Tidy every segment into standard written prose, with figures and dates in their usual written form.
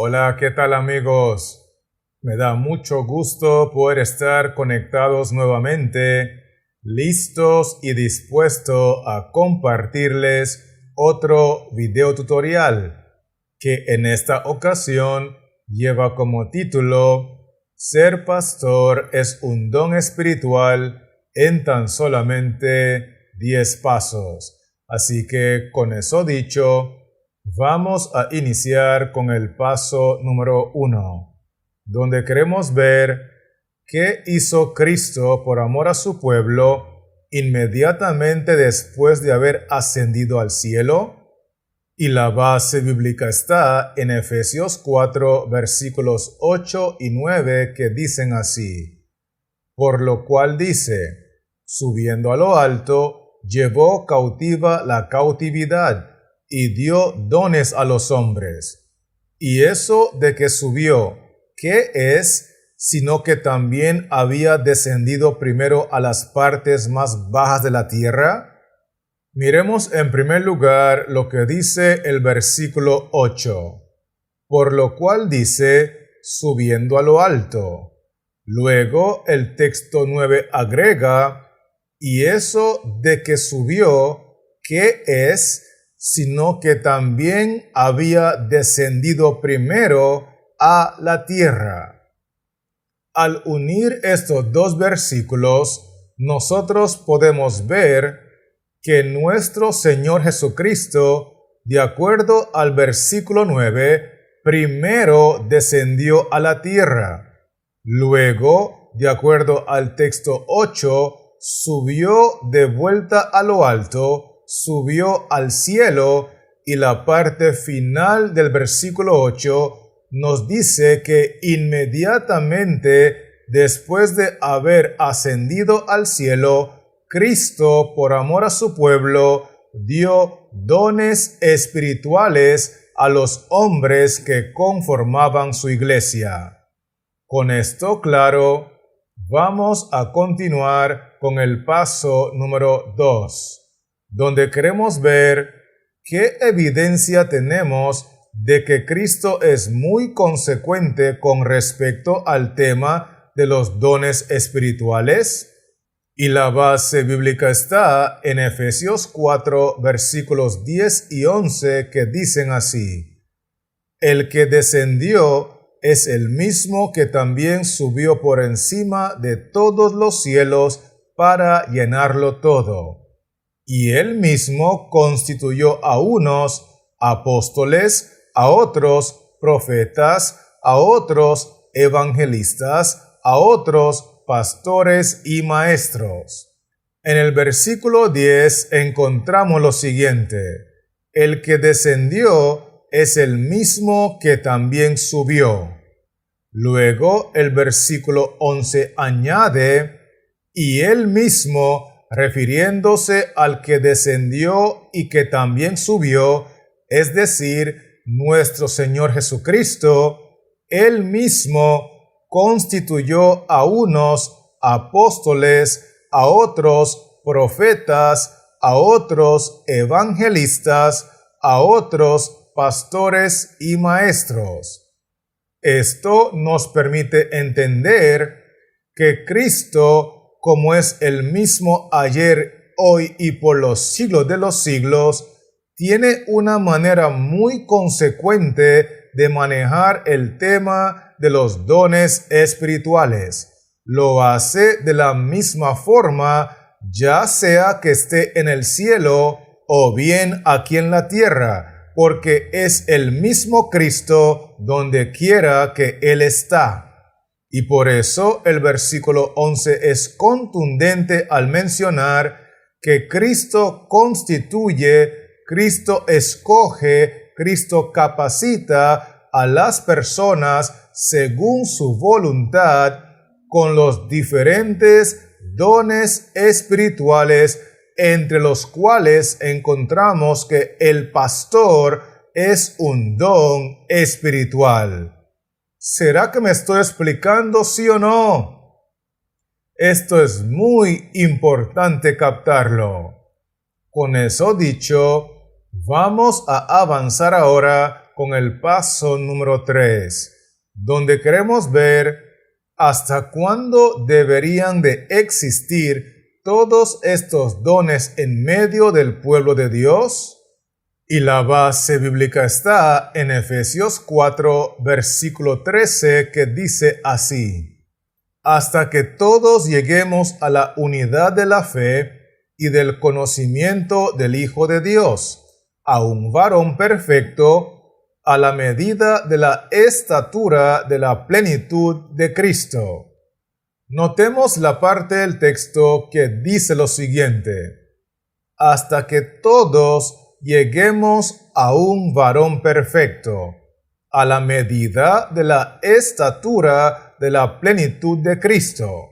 Hola, ¿qué tal amigos? Me da mucho gusto poder estar conectados nuevamente, listos y dispuestos a compartirles otro video tutorial que en esta ocasión lleva como título Ser pastor es un don espiritual en tan solamente 10 pasos. Así que con eso dicho, vamos a iniciar con el paso número 1, donde queremos ver qué hizo Cristo por amor a su pueblo inmediatamente después de haber ascendido al cielo. Y la base bíblica está en Efesios 4, versículos 8 y 9, que dicen así: por lo cual dice, subiendo a lo alto, llevó cautiva la cautividad y dio dones a los hombres. Y eso de que subió, ¿qué es? Sino que también había descendido primero a las partes más bajas de la tierra. Miremos en primer lugar lo que dice el versículo 8. Por lo cual dice, subiendo a lo alto. Luego el texto 9 agrega, y eso de que subió, ¿qué es? Sino que también había descendido primero a la tierra. Al unir estos dos versículos, nosotros podemos ver que nuestro Señor Jesucristo, de acuerdo al versículo 9, primero descendió a la tierra. Luego, de acuerdo al texto 8, subió de vuelta a lo alto, subió al cielo, y la parte final del versículo 8 nos dice que inmediatamente después de haber ascendido al cielo, Cristo, por amor a su pueblo, dio dones espirituales a los hombres que conformaban su iglesia. Con esto claro, vamos a continuar con el paso número 2, donde queremos ver qué evidencia tenemos de que Cristo es muy consecuente con respecto al tema de los dones espirituales. Y la base bíblica está en Efesios 4, versículos 10 y 11, que dicen así: el que descendió es el mismo que también subió por encima de todos los cielos para llenarlo todo. Y él mismo constituyó a unos apóstoles, a otros profetas, a otros evangelistas, a otros pastores y maestros. En el versículo 10 encontramos lo siguiente: el que descendió es el mismo que también subió. Luego el versículo 11 añade, y él mismo, refiriéndose al que descendió y que también subió, es decir, nuestro Señor Jesucristo, él mismo constituyó a unos apóstoles, a otros profetas, a otros evangelistas, a otros pastores y maestros. Esto nos permite entender que Cristo, como es el mismo ayer, hoy y por los siglos de los siglos, tiene una manera muy consecuente de manejar el tema de los dones espirituales. Lo hace de la misma forma, ya sea que esté en el cielo o bien aquí en la tierra, porque es el mismo Cristo donde quiera que Él está. Y por eso el versículo 11 es contundente al mencionar que Cristo constituye, Cristo escoge, Cristo capacita a las personas según su voluntad con los diferentes dones espirituales, entre los cuales encontramos que el pastor es un don espiritual. ¿Será que me estoy explicando, sí o no? Esto es muy importante captarlo. Con eso dicho, vamos a avanzar ahora con el paso número 3, donde queremos ver hasta cuándo deberían de existir todos estos dones en medio del pueblo de Dios. Y la base bíblica está en Efesios 4, versículo 13, que dice así: hasta que todos lleguemos a la unidad de la fe y del conocimiento del Hijo de Dios, a un varón perfecto, a la medida de la estatura de la plenitud de Cristo. Notemos la parte del texto que dice lo siguiente: hasta que todos lleguemos a un varón perfecto, a la medida de la estatura de la plenitud de Cristo.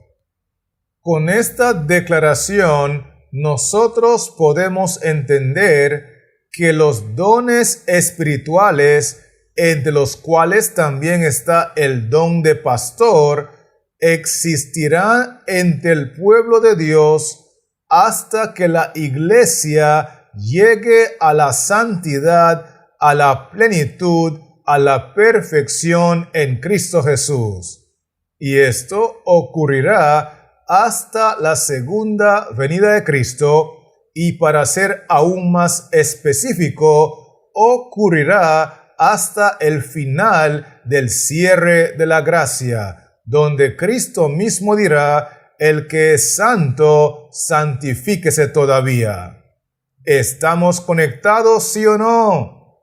Con esta declaración, nosotros podemos entender que los dones espirituales, entre los cuales también está el don de pastor, existirán entre el pueblo de Dios hasta que la iglesia llegue a la santidad, a la plenitud, a la perfección en Cristo Jesús. Y esto ocurrirá hasta la segunda venida de Cristo, y para ser aún más específico, ocurrirá hasta el final del cierre de la gracia, donde Cristo mismo dirá: el que es santo, santifíquese todavía. ¿Estamos conectados, sí o no?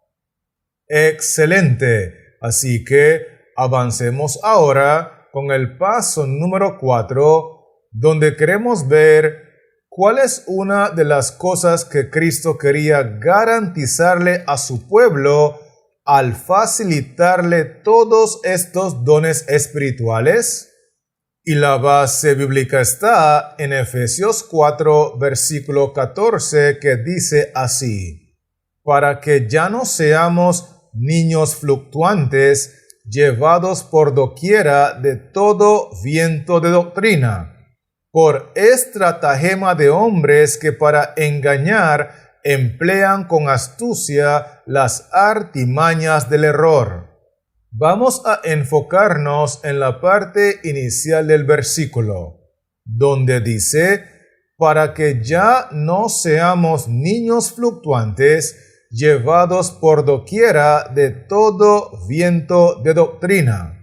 Excelente. Así que avancemos ahora con el paso número 4, donde queremos ver cuál es una de las cosas que Cristo quería garantizarle a su pueblo al facilitarle todos estos dones espirituales. Y la base bíblica está en Efesios 4, versículo 14, que dice así: para que ya no seamos niños fluctuantes, llevados por doquiera de todo viento de doctrina, por estratagema de hombres que para engañar emplean con astucia las artimañas del error. Vamos a enfocarnos en la parte inicial del versículo, donde dice: para que ya no seamos niños fluctuantes, llevados por doquiera de todo viento de doctrina.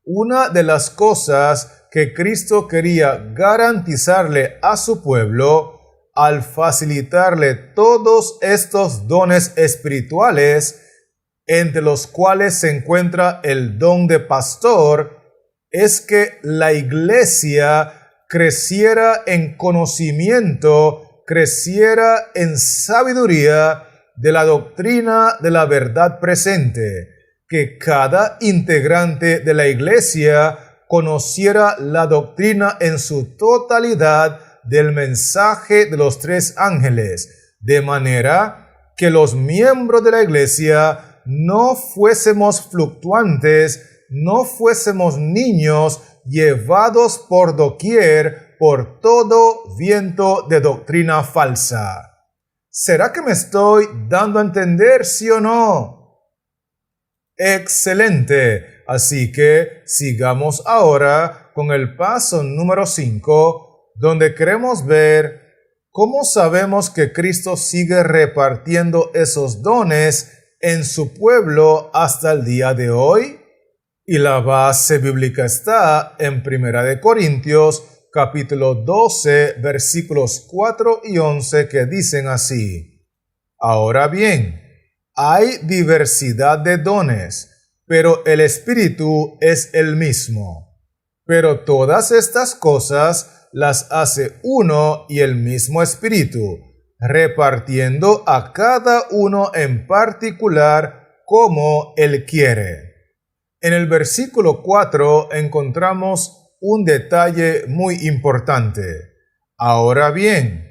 Una de las cosas que Cristo quería garantizarle a su pueblo al facilitarle todos estos dones espirituales, entre los cuales se encuentra el don de pastor, es que la iglesia creciera en conocimiento, creciera en sabiduría de la doctrina de la verdad presente, que cada integrante de la iglesia conociera la doctrina en su totalidad del mensaje de los 3 ángeles, de manera que los miembros de la iglesia no fuésemos fluctuantes, no fuésemos niños llevados por doquier por todo viento de doctrina falsa. ¿Será que me estoy dando a entender, sí o no? Excelente. Así que sigamos ahora con el paso número 5, donde queremos ver cómo sabemos que Cristo sigue repartiendo esos dones en su pueblo hasta el día de hoy. Y la base bíblica está en 1 Corintios capítulo 12, versículos 4 y 11, que dicen así: ahora bien, hay diversidad de dones, pero el Espíritu es el mismo. Pero todas estas cosas las hace uno y el mismo Espíritu, repartiendo a cada uno en particular como Él quiere. En el versículo 4 encontramos un detalle muy importante. Ahora bien,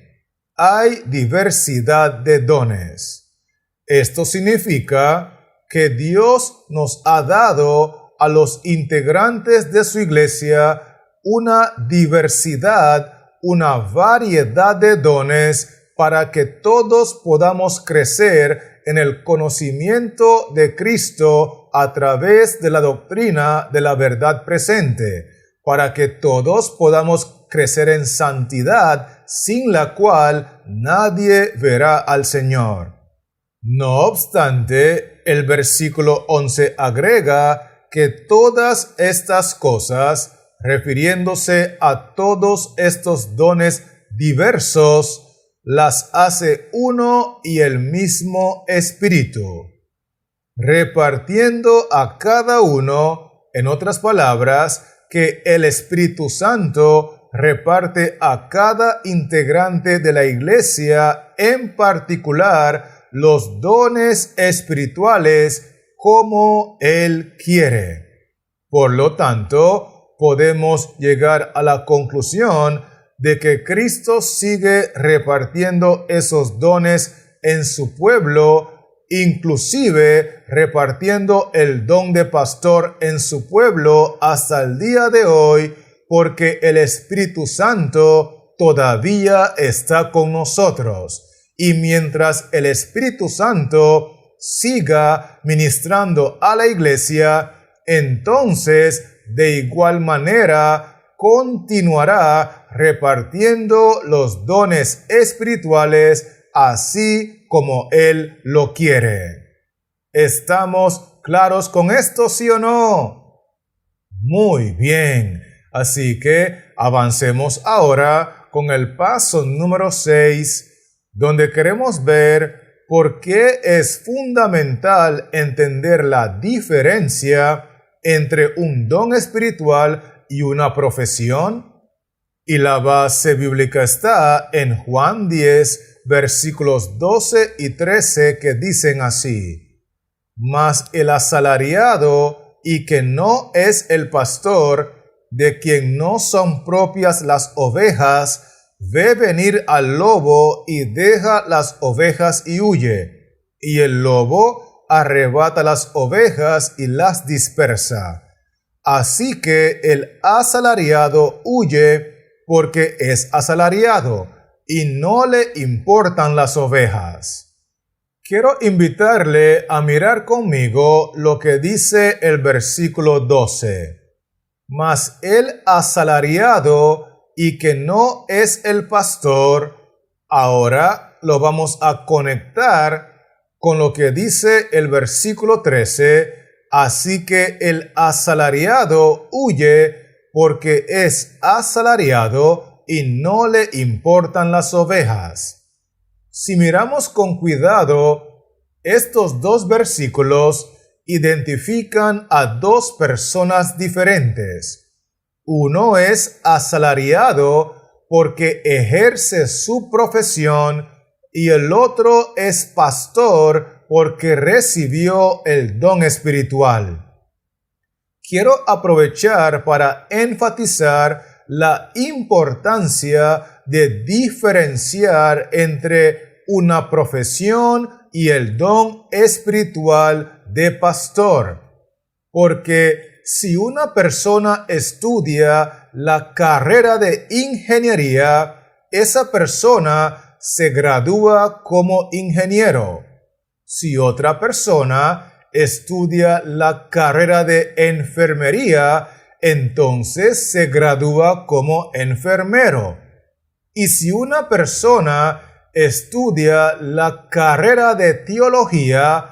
hay diversidad de dones. Esto significa que Dios nos ha dado a los integrantes de su iglesia una diversidad, una variedad de dones para que todos podamos crecer en el conocimiento de Cristo a través de la doctrina de la verdad presente, para que todos podamos crecer en santidad, sin la cual nadie verá al Señor. No obstante, el versículo 11 agrega que todas estas cosas, refiriéndose a todos estos dones diversos, las hace uno y el mismo Espíritu, repartiendo a cada uno, en otras palabras, que el Espíritu Santo reparte a cada integrante de la iglesia, en particular los dones espirituales, como Él quiere. Por lo tanto, podemos llegar a la conclusión de que Cristo sigue repartiendo esos dones en su pueblo, inclusive repartiendo el don de pastor en su pueblo hasta el día de hoy, porque el Espíritu Santo todavía está con nosotros. Y mientras el Espíritu Santo siga ministrando a la iglesia, entonces de igual manera continuará repartiendo los dones espirituales así como Él lo quiere. ¿Estamos claros con esto, sí o no? Muy bien. Así que avancemos ahora con el paso número 6, donde queremos ver por qué es fundamental entender la diferencia entre un don espiritual y una profesión. Y la base bíblica está en Juan 10, versículos 12 y 13, que dicen así: Mas el asalariado, y que no es el pastor, de quien no son propias las ovejas, ve venir al lobo y deja las ovejas y huye. Y el lobo arrebata las ovejas y las dispersa. Así que el asalariado huye porque es asalariado y no le importan las ovejas. Quiero invitarle a mirar conmigo lo que dice el versículo 12. Mas el asalariado, y que no es el pastor, ahora lo vamos a conectar con lo que dice el versículo 13. Así que el asalariado huye porque es asalariado y no le importan las ovejas. Si miramos con cuidado, estos dos versículos identifican a dos personas diferentes. Uno es asalariado porque ejerce su profesión y el otro es pastor porque recibió el don espiritual. Quiero aprovechar para enfatizar la importancia de diferenciar entre una profesión y el don espiritual de pastor. Porque si una persona estudia la carrera de ingeniería, esa persona se gradúa como ingeniero. Si otra persona estudia la carrera de enfermería, entonces se gradúa como enfermero. Y si una persona estudia la carrera de teología,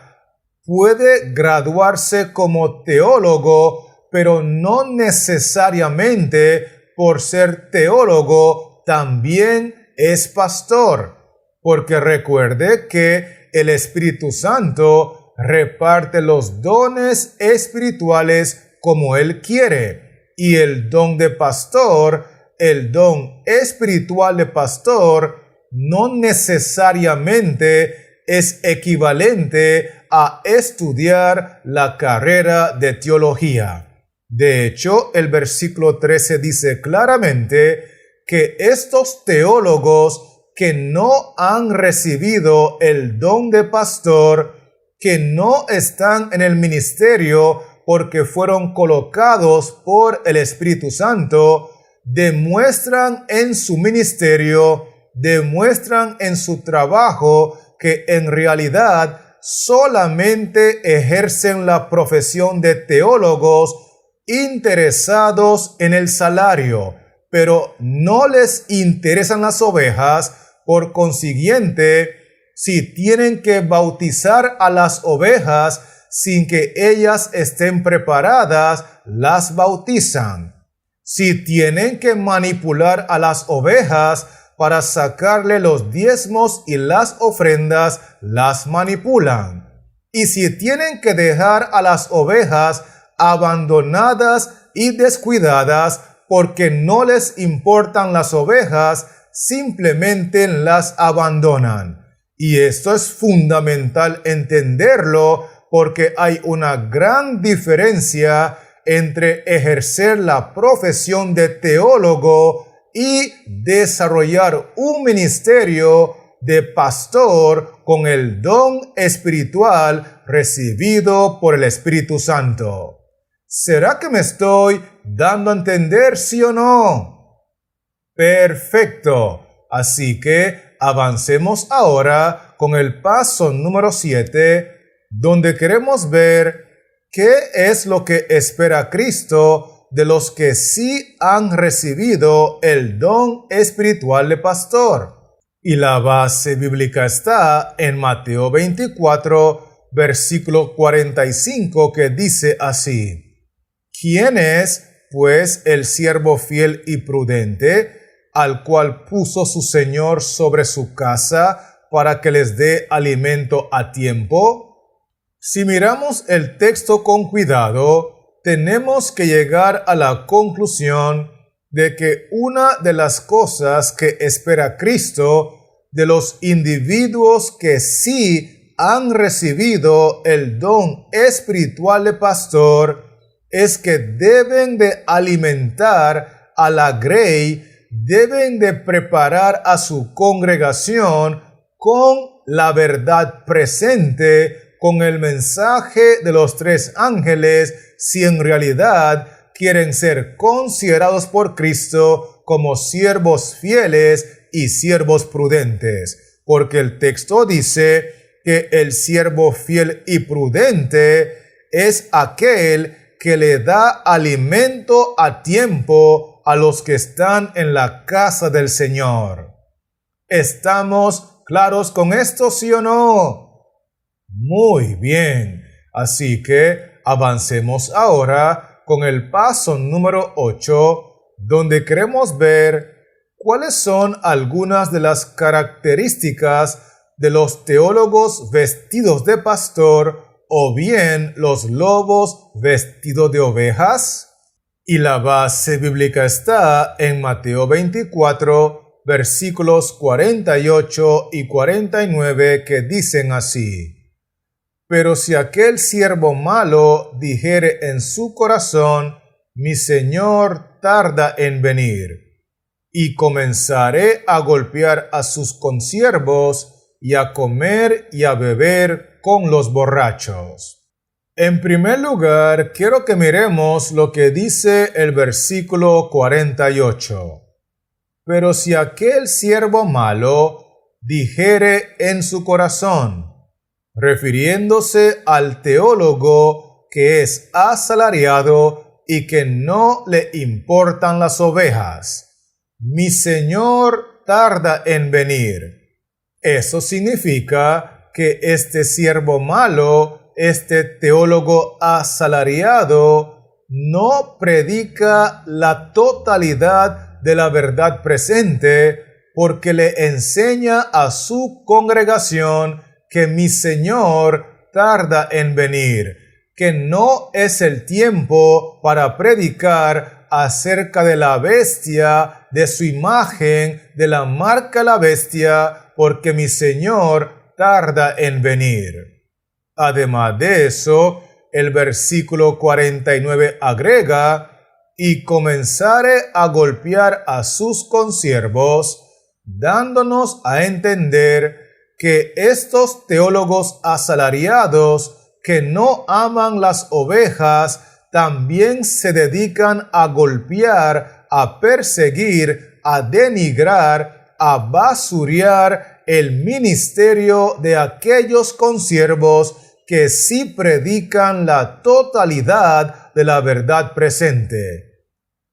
puede graduarse como teólogo, pero no necesariamente por ser teólogo también es pastor. Porque recuerde que el Espíritu Santo reparte los dones espirituales como Él quiere. Y el don de pastor, el don espiritual de pastor, no necesariamente es equivalente a estudiar la carrera de teología. De hecho, el versículo 13 dice claramente que estos teólogos que no han recibido el don de pastor, que no están en el ministerio porque fueron colocados por el Espíritu Santo, demuestran en su ministerio, demuestran en su trabajo que en realidad solamente ejercen la profesión de teólogos interesados en el salario, pero no les interesan las ovejas. Por consiguiente, si tienen que bautizar a las ovejas sin que ellas estén preparadas, las bautizan. Si tienen que manipular a las ovejas para sacarle los diezmos y las ofrendas, las manipulan. Y si tienen que dejar a las ovejas abandonadas y descuidadas porque no les importan las ovejas, simplemente las abandonan. Y esto es fundamental entenderlo porque hay una gran diferencia entre ejercer la profesión de teólogo y desarrollar un ministerio de pastor con el don espiritual recibido por el Espíritu Santo. ¿Será que me estoy dando a entender, sí o no? Perfecto. Así que avancemos ahora con el paso número 7, donde queremos ver qué es lo que espera Cristo de los que sí han recibido el don espiritual de pastor. Y la base bíblica está en Mateo 24, versículo 45, que dice así: ¿Quién es, pues, el siervo fiel y prudente, al cual puso su Señor sobre su casa para que les dé alimento a tiempo? Si miramos el texto con cuidado, tenemos que llegar a la conclusión de que una de las cosas que espera Cristo de los individuos que sí han recibido el don espiritual de pastor es que deben de alimentar a la grey, deben de preparar a su congregación con la verdad presente, con el mensaje de los 3 ángeles, si en realidad quieren ser considerados por Cristo como siervos fieles y siervos prudentes. Porque el texto dice que el siervo fiel y prudente es aquel que le da alimento a tiempo a los que están en la casa del Señor. ¿Estamos claros con esto, sí o no? Muy bien. Así que avancemos ahora con el paso número 8, donde queremos ver cuáles son algunas de las características de los teólogos vestidos de pastor o bien los lobos vestidos de ovejas. Y la base bíblica está en Mateo 24, versículos 48 y 49, que dicen así: Pero si aquel siervo malo dijere en su corazón: mi Señor tarda en venir, y comenzaré a golpear a sus consiervos, y a comer y a beber con los borrachos. En primer lugar, quiero que miremos lo que dice el versículo 48. Pero si aquel siervo malo dijere en su corazón, refiriéndose al teólogo que es asalariado y que no le importan las ovejas: mi Señor tarda en venir. Eso significa que este siervo malo, este teólogo asalariado, no predica la totalidad de la verdad presente, porque le enseña a su congregación que mi Señor tarda en venir, que no es el tiempo para predicar acerca de la bestia, de su imagen, de la marca la bestia, porque mi Señor tarda en venir. Además de eso, el versículo 49 agrega: y comenzare a golpear a sus consiervos, dándonos a entender que estos teólogos asalariados que no aman las ovejas también se dedican a golpear, a perseguir, a denigrar, a basurear el ministerio de aquellos consiervos que sí predican la totalidad de la verdad presente.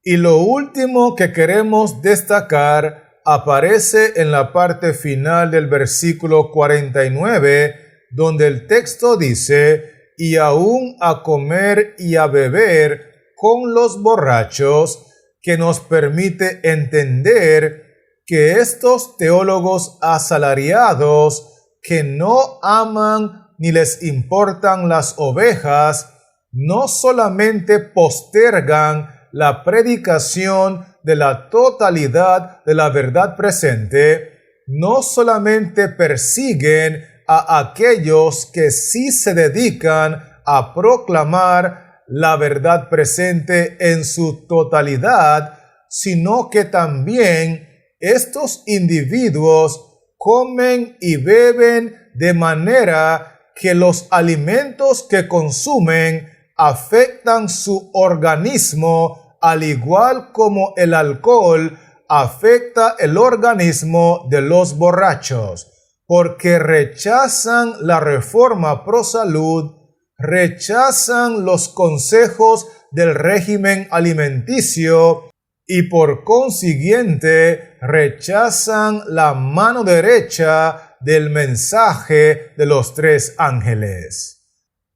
Y lo último que queremos destacar aparece en la parte final del versículo 49, donde el texto dice: y aún a comer y a beber con los borrachos, que nos permite entender que estos teólogos asalariados que no aman ni les importan las ovejas, no solamente postergan la predicación de la totalidad de la verdad presente, no solamente persiguen a aquellos que sí se dedican a proclamar la verdad presente en su totalidad, sino que también estos individuos comen y beben de manera que los alimentos que consumen afectan su organismo, al igual como el alcohol afecta el organismo de los borrachos, porque rechazan la reforma pro salud, rechazan los consejos del régimen alimenticio y por consiguiente rechazan la mano derecha del mensaje de los tres ángeles.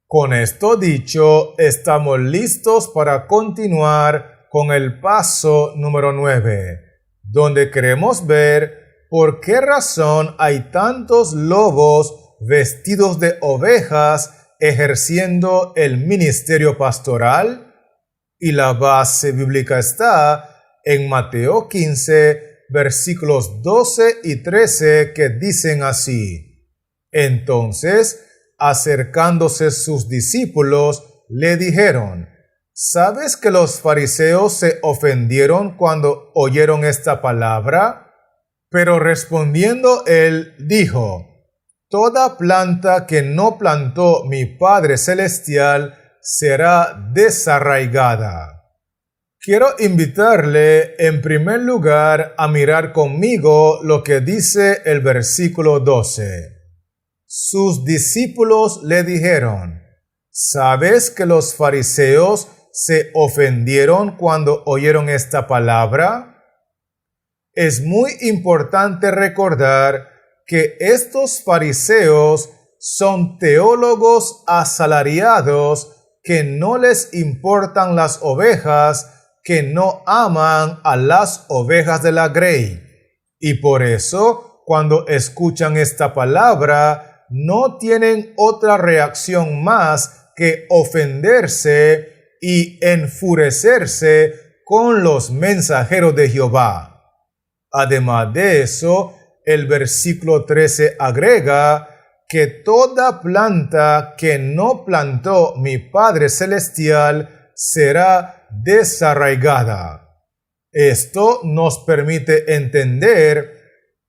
Con esto dicho, estamos listos para continuar con el paso número 9, donde queremos ver por qué razón hay tantos lobos vestidos de ovejas ejerciendo el ministerio pastoral. Y la base bíblica está en Mateo 15, versículos 12 y 13, que dicen así: entonces, acercándose sus discípulos, le dijeron: ¿sabes que los fariseos se ofendieron cuando oyeron esta palabra? Pero respondiendo él, dijo: toda planta que no plantó mi Padre Celestial será desarraigada. Quiero invitarle en primer lugar a mirar conmigo lo que dice el versículo 12. Sus discípulos le dijeron: ¿sabes que los fariseos se ofendieron cuando oyeron esta palabra? Es muy importante recordar que estos fariseos son teólogos asalariados que no les importan las ovejas, que no aman a las ovejas de la grey. Y por eso, cuando escuchan esta palabra, no tienen otra reacción más que ofenderse y enfurecerse con los mensajeros de Jehová. Además de eso, el versículo 13 agrega que toda planta que no plantó mi Padre Celestial será desarraigada. Esto nos permite entender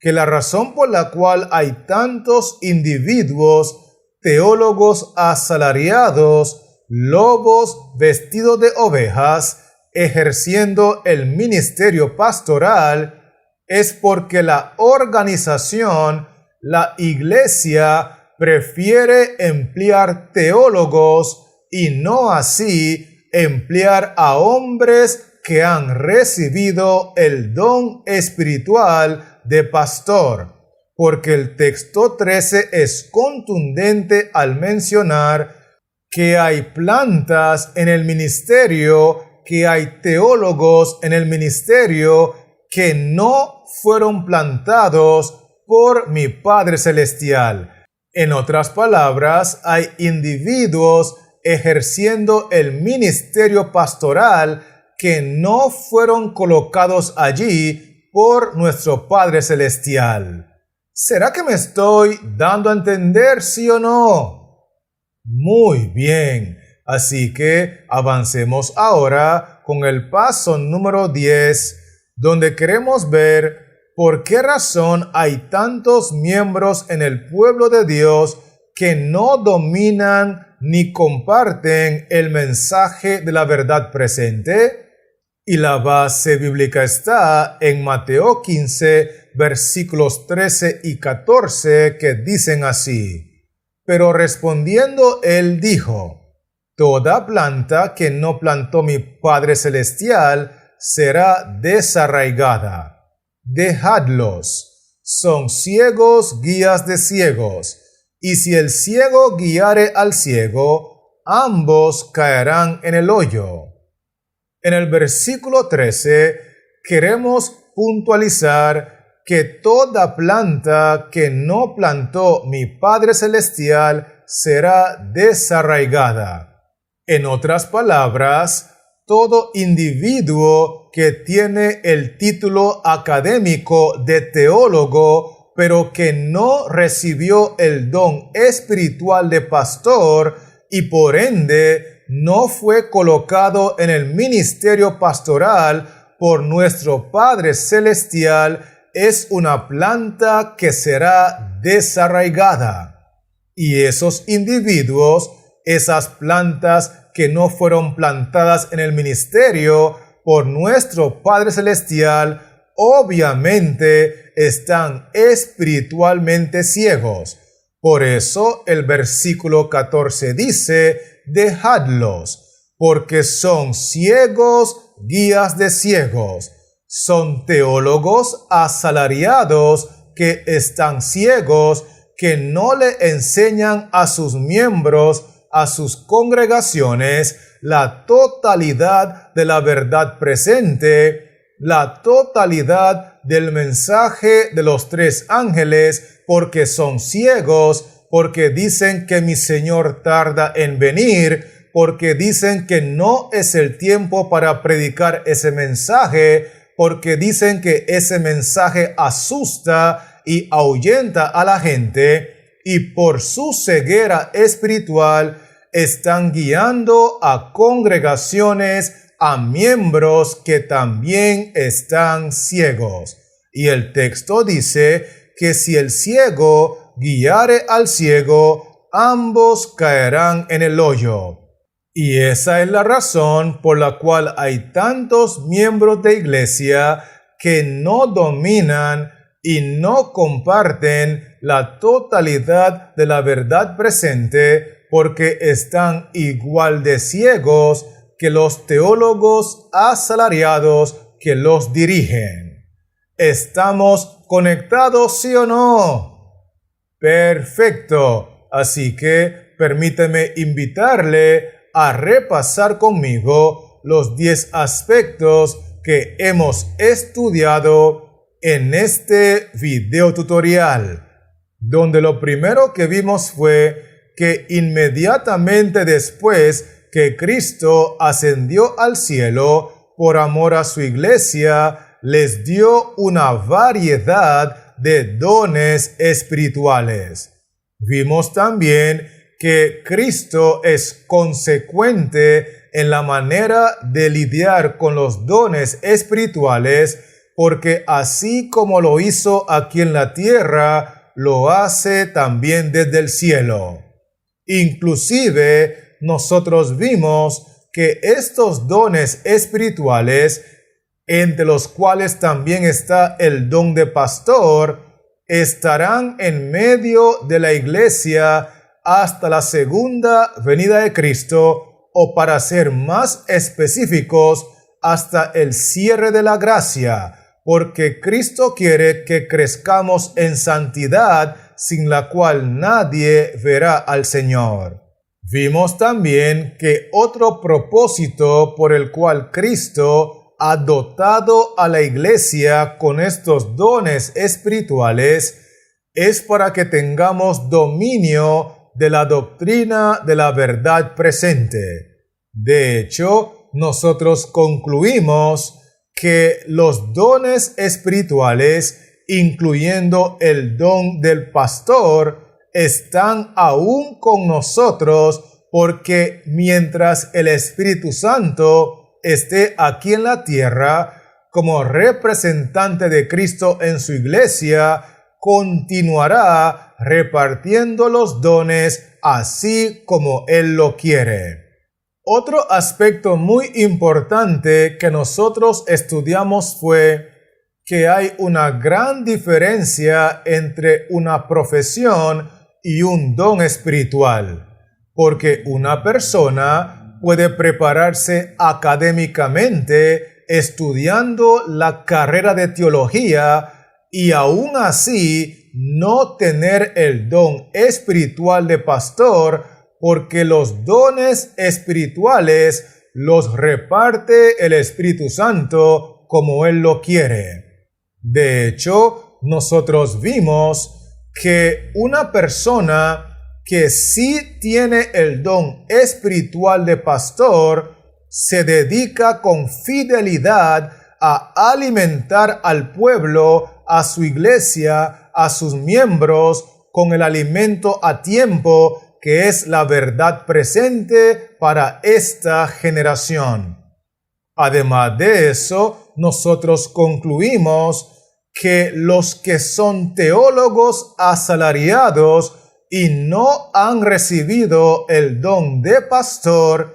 que la razón por la cual hay tantos individuos, teólogos asalariados, lobos vestidos de ovejas, ejerciendo el ministerio pastoral, es porque la organización, la iglesia, prefiere emplear teólogos y no así emplear a hombres que han recibido el don espiritual de pastor, porque el texto 13 es contundente al mencionar que hay plantas en el ministerio, que hay teólogos en el ministerio que no fueron plantados por mi Padre Celestial. En otras palabras, hay individuos ejerciendo el ministerio pastoral que no fueron colocados allí por nuestro Padre Celestial. ¿Será que me estoy dando a entender, sí o no? Muy bien, así que avancemos ahora con el paso número 10, donde queremos ver por qué razón hay tantos miembros en el pueblo de Dios que no dominan ni comparten el mensaje de la verdad presente. Y la base bíblica está en Mateo 15, versículos 13 y 14, que dicen así: Pero respondiendo él dijo: Toda planta que no plantó mi Padre Celestial será desarraigada. Dejadlos, son ciegos guías de ciegos, y si el ciego guiare al ciego, ambos caerán en el hoyo. En el versículo 13 queremos puntualizar que toda planta que no plantó mi Padre Celestial será desarraigada. En otras palabras, todo individuo que tiene el título académico de teólogo, pero que no recibió el don espiritual de pastor y por ende no fue colocado en el ministerio pastoral por nuestro Padre Celestial, es una planta que será desarraigada. Y esos individuos, esas plantas que no fueron plantadas en el ministerio por nuestro Padre Celestial, obviamente están espiritualmente ciegos. Por eso el versículo 14 dice: Dejadlos, porque son ciegos guías de ciegos. Son teólogos asalariados que están ciegos, que no le enseñan a sus miembros, a sus congregaciones, la totalidad de la verdad presente, la totalidad del mensaje de los tres ángeles, porque son ciegos, porque dicen que mi Señor tarda en venir, porque dicen que no es el tiempo para predicar ese mensaje, porque dicen que ese mensaje asusta y ahuyenta a la gente, y por su ceguera espiritual están guiando a congregaciones, a miembros que también están ciegos. Y el texto dice que si el ciego guiare al ciego, ambos caerán en el hoyo. Y esa es la razón por la cual hay tantos miembros de iglesia que no dominan y no comparten la totalidad de la verdad presente, porque están igual de ciegos que los teólogos asalariados que los dirigen. ¿Estamos conectados, sí o no? Perfecto. Así que permíteme invitarle a repasar conmigo los 10 aspectos que hemos estudiado en este video tutorial, donde lo primero que vimos fue que inmediatamente después que Cristo ascendió al cielo por amor a su iglesia, les dio una variedad de dones espirituales. Vimos también que Cristo es consecuente en la manera de lidiar con los dones espirituales, porque así como lo hizo aquí en la tierra, lo hace también desde el cielo. Inclusive, nosotros vimos que estos dones espirituales, entre los cuales también está el don de pastor, estarán en medio de la iglesia hasta la segunda venida de Cristo, o para ser más específicos, hasta el cierre de la gracia, porque Cristo quiere que crezcamos en santidad, sin la cual nadie verá al Señor. Vimos también que otro propósito por el cual Cristo ha dotado a la iglesia con estos dones espirituales es para que tengamos dominio de la doctrina de la verdad presente. De hecho, nosotros concluimos que los dones espirituales, incluyendo el don del pastor, están aún con nosotros, porque mientras el Espíritu Santo esté aquí en la tierra como representante de Cristo en su iglesia, continuará repartiendo los dones así como Él lo quiere. Otro aspecto muy importante que nosotros estudiamos fue que hay una gran diferencia entre una profesión y un don espiritual, porque una persona puede prepararse académicamente estudiando la carrera de teología y aún así no tener el don espiritual de pastor, porque los dones espirituales los reparte el Espíritu Santo como Él lo quiere. De hecho, nosotros vimos que una persona que sí tiene el don espiritual de pastor se dedica con fidelidad a alimentar al pueblo, a su iglesia, a sus miembros con el alimento a tiempo, que es la verdad presente para esta generación. Además de eso, nosotros concluimos que los que son teólogos asalariados y no han recibido el don de pastor,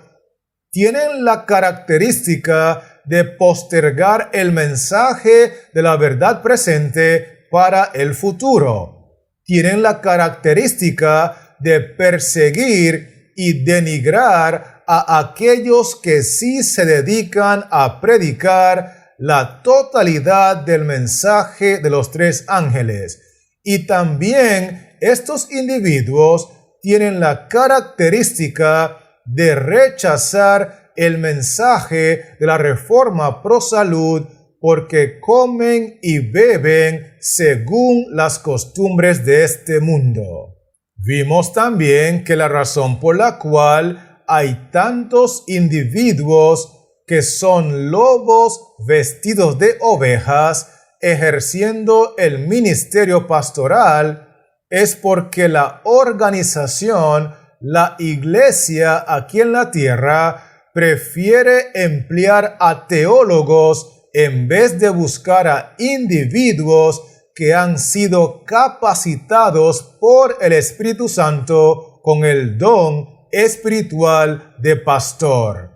tienen la característica de postergar el mensaje de la verdad presente para el futuro. Tienen la característica de perseguir y denigrar a aquellos que sí se dedican a predicar la totalidad del mensaje de los tres ángeles. Y también estos individuos tienen la característica de rechazar el mensaje de la reforma pro salud porque comen y beben según las costumbres de este mundo. Vimos también que la razón por la cual hay tantos individuos que son lobos vestidos de ovejas ejerciendo el ministerio pastoral es porque la organización, la iglesia aquí en la tierra, prefiere emplear a teólogos en vez de buscar a individuos que han sido capacitados por el Espíritu Santo con el don espiritual de pastor.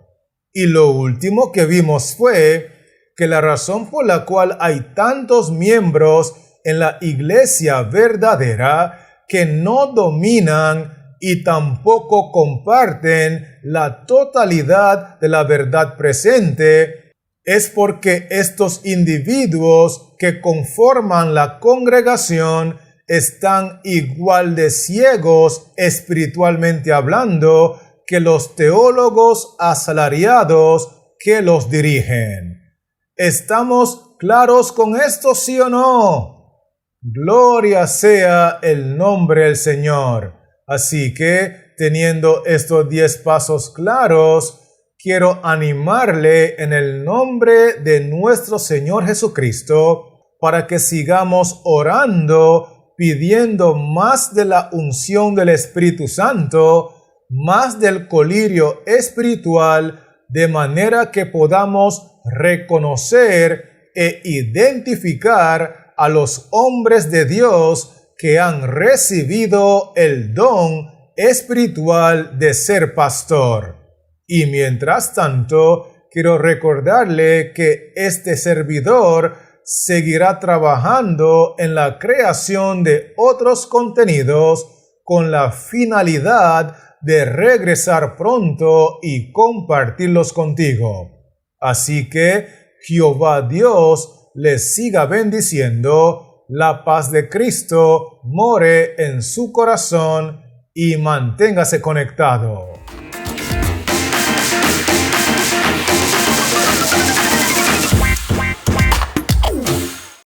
Y lo último que vimos fue que la razón por la cual hay tantos miembros en la iglesia verdadera que no dominan y tampoco comparten la totalidad de la verdad presente es porque estos individuos que conforman la congregación están igual de ciegos espiritualmente hablando que los teólogos asalariados que los dirigen. ¿Estamos claros con esto, sí o no? Gloria sea el nombre del Señor. Así que, teniendo estos 10 pasos claros, quiero animarle en el nombre de nuestro Señor Jesucristo para que sigamos orando, pidiendo más de la unción del Espíritu Santo, más del colirio espiritual, de manera que podamos reconocer e identificar a los hombres de Dios que han recibido el don espiritual de ser pastor. Y mientras tanto, quiero recordarle que este servidor seguirá trabajando en la creación de otros contenidos con la finalidad de regresar pronto y compartirlos contigo. Así que Jehová Dios les siga bendiciendo, la paz de Cristo more en su corazón y manténgase conectado.